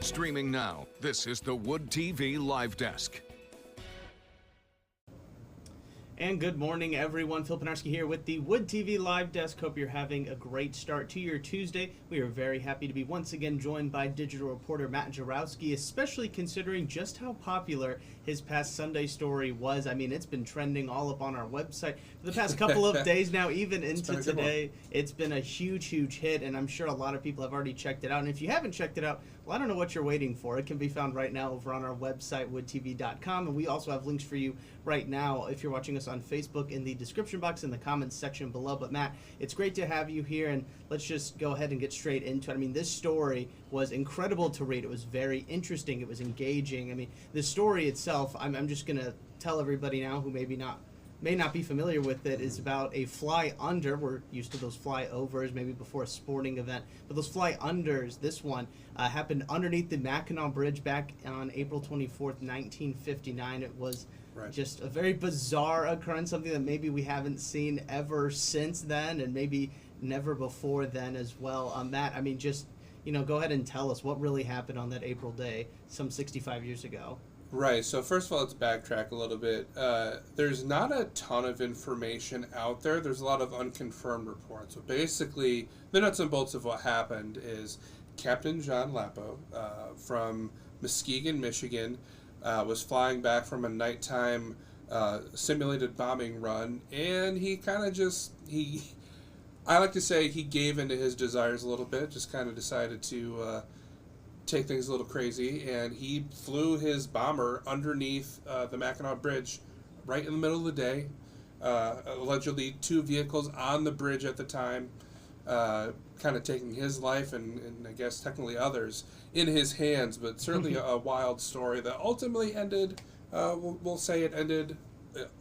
Streaming now, this is the Wood TV Live Desk. And good morning, everyone. Phil Penarski here with the Wood TV Live Desk. Hope you're having a great start to your Tuesday. We are very happy to be once again joined by digital reporter Matt Jarowski, especially considering just how popular his past Sunday story was. I mean, it's been trending all up on our website for the past couple of days now, even into today. It's been a huge, huge hit, and I'm sure a lot of people have already checked it out. And if you haven't checked it out, well, I don't know what you're waiting for. It can be found right now over on our website, woodtv.com, and we also have links for you right now if you're watching us on Facebook in the description box in the comments section below. But Matt, it's great to have you here, and let's just go ahead and get straight into it. I mean, this story was incredible to read. It was very interesting. It was engaging. I mean, the story itself, I'm just going to tell everybody now who may not be familiar with it, is about a fly under. We're used to those fly overs, maybe before a sporting event, but those fly unders, this one happened underneath the Mackinac Bridge back on April 24th, 1959. It was just a very bizarre occurrence, something that maybe we haven't seen ever since then, and maybe never before then as well. Matt, I mean, just, go ahead and tell us what really happened on that April day, some 65 years ago. Right, so first of all, let's backtrack a little bit. There's not a ton of information out there. There's a lot of unconfirmed reports. So basically, the nuts and bolts of what happened is Captain John Lapo from Muskegon, Michigan, was flying back from a nighttime simulated bombing run, and he kind of I like to say he gave into his desires a little bit, just kind of decided to take things a little crazy, and he flew his bomber underneath the Mackinac Bridge right in the middle of the day. Allegedly 2 vehicles on the bridge at the time, kind of taking his life and I guess technically others in his hands, but certainly a wild story that ultimately ended, we'll say it ended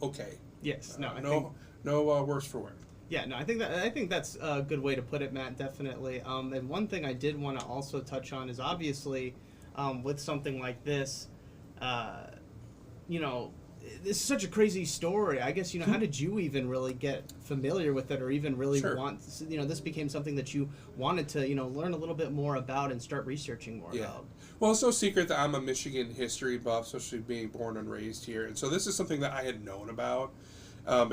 okay. Yes, no worse for wear. Yeah, no, I think that's a good way to put it, Matt, definitely. And one thing I did want to also touch on is obviously with something like this, this is such a crazy story. I guess, how did you even really get familiar with it, or even really want, this became something that you wanted to, learn a little bit more about and start researching more about? Well, it's no secret that I'm a Michigan history buff, especially being born and raised here. And so this is something that I had known about. I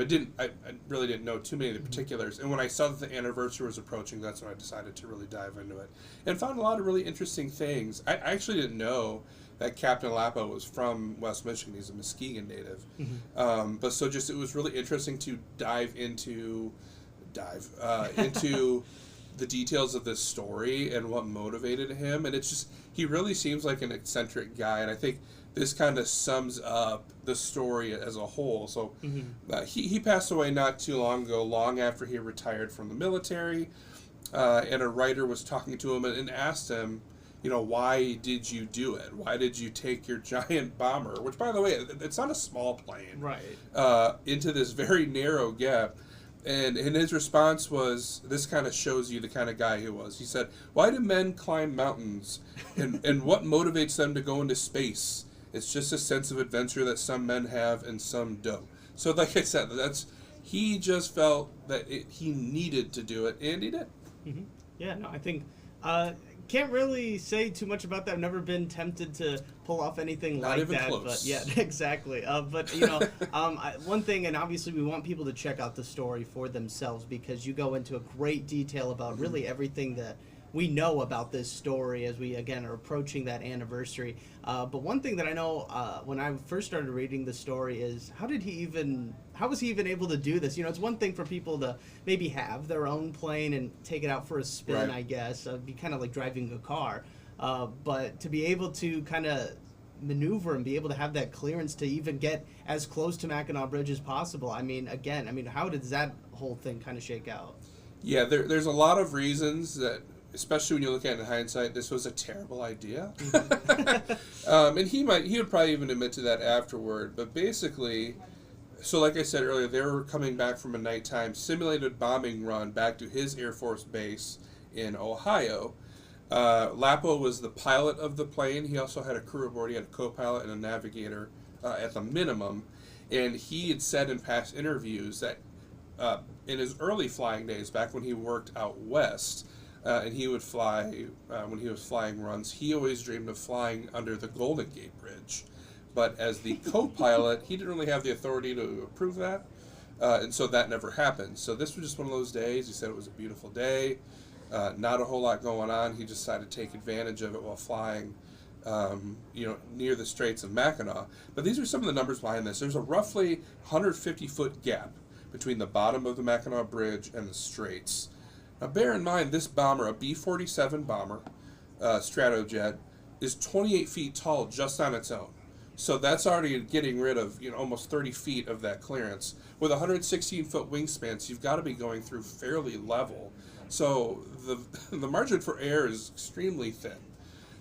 really didn't know too many of the particulars. And when I saw that the anniversary was approaching, that's when I decided to really dive into it. And found a lot of really interesting things. I actually didn't know that Captain Lapo was from West Michigan. He's a Muskegon native. But so just it was really interesting to dive into the details of this story and what motivated him. And it's just, he really seems like an eccentric guy. And I think this kind of sums up the story as a whole. So he passed away not too long ago, long after he retired from the military. And a writer was talking to him and asked him, why did you do it? Why did you take your giant bomber, which, by the way, it's not a small plane, into this very narrow gap? And his response was, this kind of shows you the kind of guy he was. He said, why do men climb mountains? And what motivates them to go into space? It's just a sense of adventure that some men have and some don't. So like I said, he just felt that he needed to do it, and he did. Yeah, no, I think, can't really say too much about that. I've never been tempted to pull off anything Not like even that. Close. But yeah, exactly. But one thing, and obviously we want people to check out the story for themselves, because you go into a great detail about really everything that we know about this story as we, again, are approaching that anniversary. But one thing that I know when I first started reading the story is, how was he even able to do this? It's one thing for people to maybe have their own plane and take it out for a spin, I guess. It'd be kind of like driving a car. But to be able to kind of maneuver and be able to have that clearance to even get as close to Mackinac Bridge as possible. I mean, how does that whole thing kind of shake out? Yeah, there's a lot of reasons that, especially when you look at it in hindsight, this was a terrible idea. And he would probably even admit to that afterward. But basically, so like I said earlier, they were coming back from a nighttime simulated bombing run back to his Air Force base in Ohio. Lapo was the pilot of the plane. He also had a crew aboard. He had a co-pilot and a navigator at the minimum. And he had said in past interviews that in his early flying days, back when he worked out west, and he would fly when he was flying runs. He always dreamed of flying under the Golden Gate Bridge, but as the co-pilot, he didn't really have the authority to approve that, and so that never happened. So this was just one of those days. He said it was a beautiful day, not a whole lot going on. He decided to take advantage of it while flying, near the Straits of Mackinac. But these are some of the numbers behind this. There's a roughly 150-foot gap between the bottom of the Mackinac Bridge and the Straits. Now, bear in mind, this bomber, a B-47 bomber, Stratojet, is 28 feet tall just on its own. So that's already getting rid of almost 30 feet of that clearance. With 116-foot wingspans, you've got to be going through fairly level. So the margin for error is extremely thin.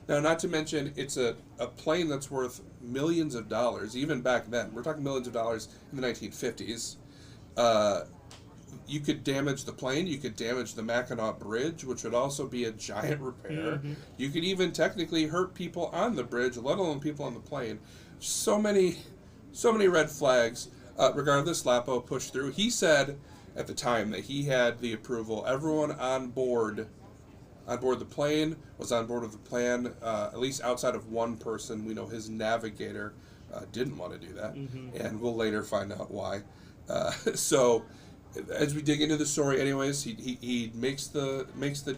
Now, not to mention, it's a plane that's worth millions of dollars, even back then. We're talking millions of dollars in the 1950s. You could damage the plane. You could damage the Mackinac Bridge, which would also be a giant repair. Mm-hmm. You could even technically hurt people on the bridge, let alone people on the plane. So many red flags. Regardless, Lapo pushed through. He said at the time that he had the approval. Everyone on board the plane was on board with the plan, at least outside of one person. We know his navigator didn't want to do that, and we'll later find out why. So as we dig into the story anyways, he makes the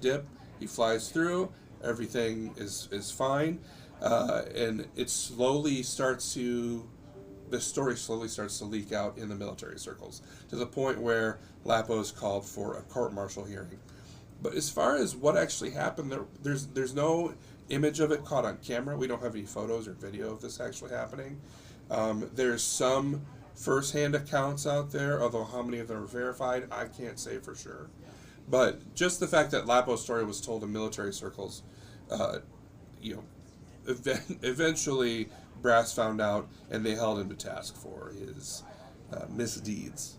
dip, he flies through, everything is fine, and the story slowly starts to leak out in the military circles, to the point where Lapo is called for a court-martial hearing. But as far as what actually happened, there's no image of it caught on camera. We don't have any photos or video of this actually happening. There's some first-hand accounts out there, although how many of them are verified, I can't say for sure. But just the fact that Lapo's story was told in military circles, eventually Brass found out, and they held him to task for his misdeeds.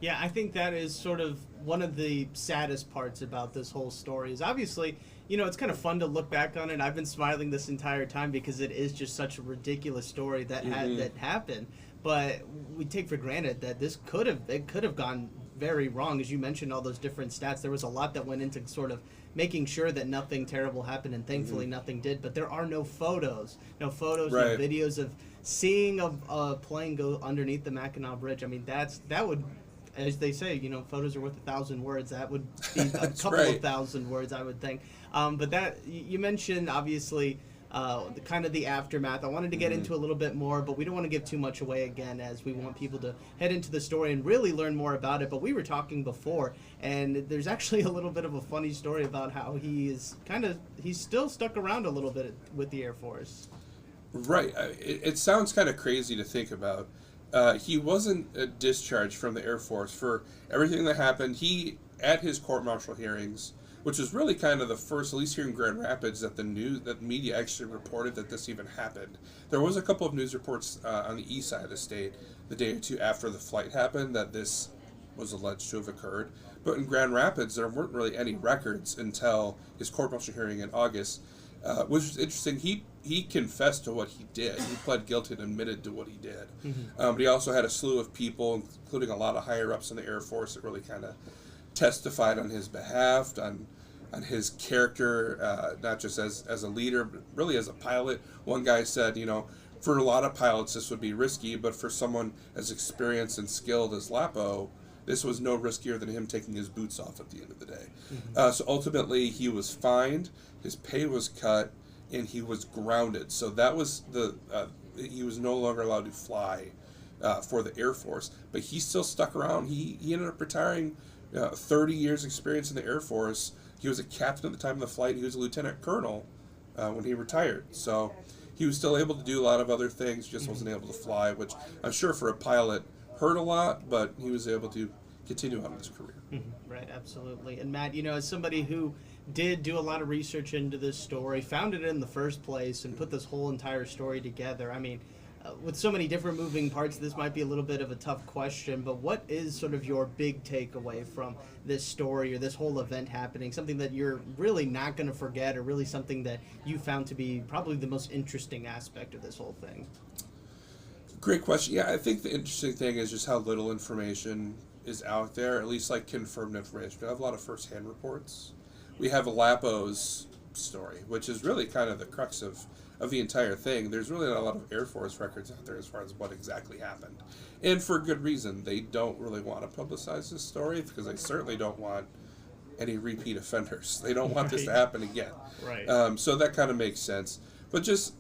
Yeah, I think that is sort of one of the saddest parts about this whole story is obviously, it's kind of fun to look back on it. I've been smiling this entire time because it is just such a ridiculous story that that happened. But we take for granted that it could have gone very wrong. As you mentioned, all those different stats, there was a lot that went into sort of making sure that nothing terrible happened, and thankfully nothing did. But there are no photos, no videos of seeing a plane go underneath the Mackinac Bridge. I mean, that would, as they say, photos are worth 1,000 words. That would be a couple of thousand words, I would think. But that you mentioned, obviously, kind of the aftermath. I wanted to get into a little bit more, but we don't want to give too much away again, as we want people to head into the story and really learn more about it. But we were talking before, and there's actually a little bit of a funny story about how he's still stuck around a little bit with the Air Force. Right. It sounds kind of crazy to think about. He wasn't discharged from the Air Force for everything that happened. He, at his court-martial hearings, which was really kind of the first, at least here in Grand Rapids, that the media actually reported that this even happened. There was a couple of news reports on the east side of the state the day or two after the flight happened that this was alleged to have occurred. But in Grand Rapids, there weren't really any records until his court-martial hearing in August, which was interesting. He confessed to what he did. He pled guilty and admitted to what he did. But he also had a slew of people, including a lot of higher-ups in the Air Force, that really kind of testified on his behalf, on his character, not just as a leader, but really as a pilot. One guy said, for a lot of pilots this would be risky, but for someone as experienced and skilled as Lapo, this was no riskier than him taking his boots off at the end of the day. So ultimately, he was fined, his pay was cut, and he was grounded. So that was he was no longer allowed to fly for the Air Force, but he still stuck around. He ended up retiring, 30 years experience in the Air Force. He was a captain at the time of the flight. He was a lieutenant colonel when he retired. So he was still able to do a lot of other things, just wasn't able to fly, which I'm sure for a pilot hurt a lot, but he was able to continue on in his career. Right, absolutely. And Matt, as somebody who did do a lot of research into this story, found it in the first place, and put this whole entire story together, I mean, with so many different moving parts, this might be a little bit of a tough question, but what is sort of your big takeaway from this story or this whole event happening, something that you're really not going to forget, or really something that you found to be probably the most interesting aspect of this whole thing? Great question. Yeah, I think the interesting thing is just how little information is out there, at least like confirmed information. We have a lot of first-hand reports, we have Lapo's story, which is really kind of the crux of the entire thing. There's really not a lot of Air Force records out there as far as what exactly happened. And for good reason. They don't really want to publicize this story because they certainly don't want any repeat offenders. They don't want this to happen again. Right. So that kind of makes sense. But just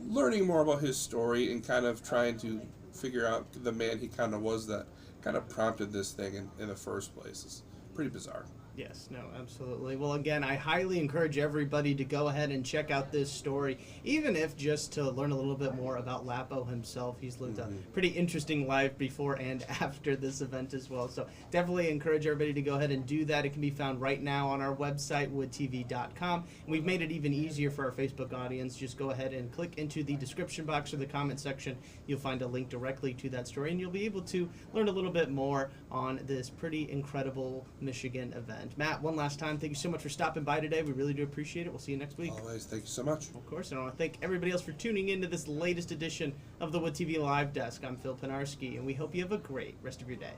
learning more about his story and kind of trying to figure out the man he kind of was that kind of prompted this thing in the first place is pretty bizarre. Yes, no, absolutely. Well, again, I highly encourage everybody to go ahead and check out this story, even if just to learn a little bit more about Lapo himself. He's lived a pretty interesting life before and after this event as well. So definitely encourage everybody to go ahead and do that. It can be found right now on our website, woodtv.com. And we've made it even easier for our Facebook audience. Just go ahead and click into the description box or the comment section. You'll find a link directly to that story, and you'll be able to learn a little bit more on this pretty incredible Michigan event. Matt, one last time, thank you so much for stopping by today. We really do appreciate it. We'll see you next week. Always, thank you so much. Of course, and I want to thank everybody else for tuning in to this latest edition of the Wood TV Live Desk. I'm Phil Pinarski, and we hope you have a great rest of your day.